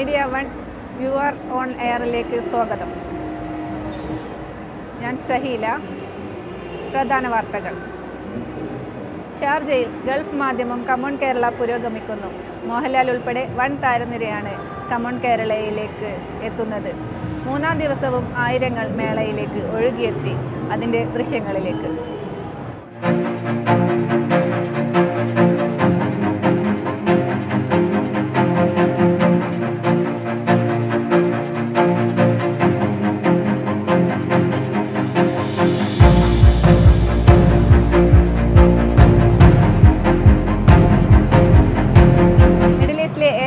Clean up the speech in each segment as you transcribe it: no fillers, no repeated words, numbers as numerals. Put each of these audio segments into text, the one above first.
Media one viewer on എയറിലേക്ക് സ്വാഗതം. ഞാൻ സഹീല. പ്രധാന വാർത്തകൾ. ഷാർജയിൽ ഗൾഫ് മാധ്യമം കമോൺ കേരള പുരോഗമിക്കുന്നു. മോഹൻലാൽ ഉൾപ്പെടെ വൻ താരനിരയാണ് കമോൺ കേരളയിലേക്ക് എത്തുന്നത്. 3-ാം ദിവസവും ആയിരങ്ങൾ മേളയിലേക്ക് ഒഴുകിയെത്തി. അതിൻ്റെ ദൃശ്യങ്ങളിലേക്ക്.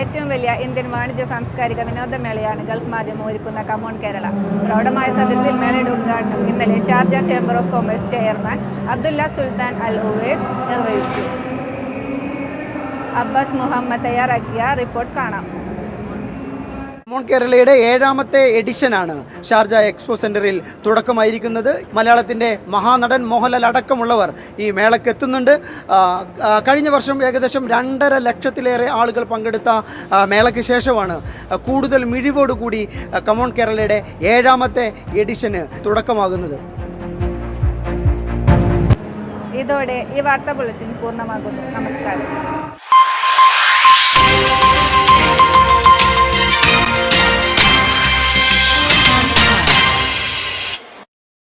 ഏറ്റവും വലിയ ഇന്ത്യൻ വാണിജ്യ സാംസ്കാരിക വിനോദമേളയാണ് ഗൾഫ് മാധ്യമം ഒരുക്കുന്ന കമോൺ കേരള. പ്രൗഢമായ സദസ്സിൽ മേളയുടെ ഉദ്ഘാടനം ഇന്നലെ Sharjah chamber of commerce chairman Abdullah Sultan Al Uwais നിർവഹിച്ചു. അബ്ബാസ് മുഹമ്മദ് തയ്യാറാക്കിയ റിപ്പോർട്ട് കാണാം. കമോൺ കേരളയുടെ 7ാമത്തെ എഡിഷനാണ് ഷാർജ എക്സ്പോ സെൻറ്ററിൽ തുടക്കമായിരിക്കുന്നത്. മലയാളത്തിൻ്റെ മഹാനടൻ മോഹൻലാൽ അടക്കമുള്ളവർ ഈ മേളയ്ക്ക് എത്തുന്നുണ്ട്. കഴിഞ്ഞ വർഷം ഏകദേശം 2.5 ലക്ഷത്തിലേറെ ആളുകൾ പങ്കെടുത്ത മേളയ്ക്ക് ശേഷമാണ് കൂടുതൽ മിഴിവോടുകൂടി കമോൺ കേരളയുടെ 7ാമത്തെ എഡിഷന് തുടക്കമാകുന്നത്. ഇതോടെ ഈ വാർത്താ ബുള്ളറ്റിൻ പൂർണ്ണമാകുന്നു. നമസ്കാരം.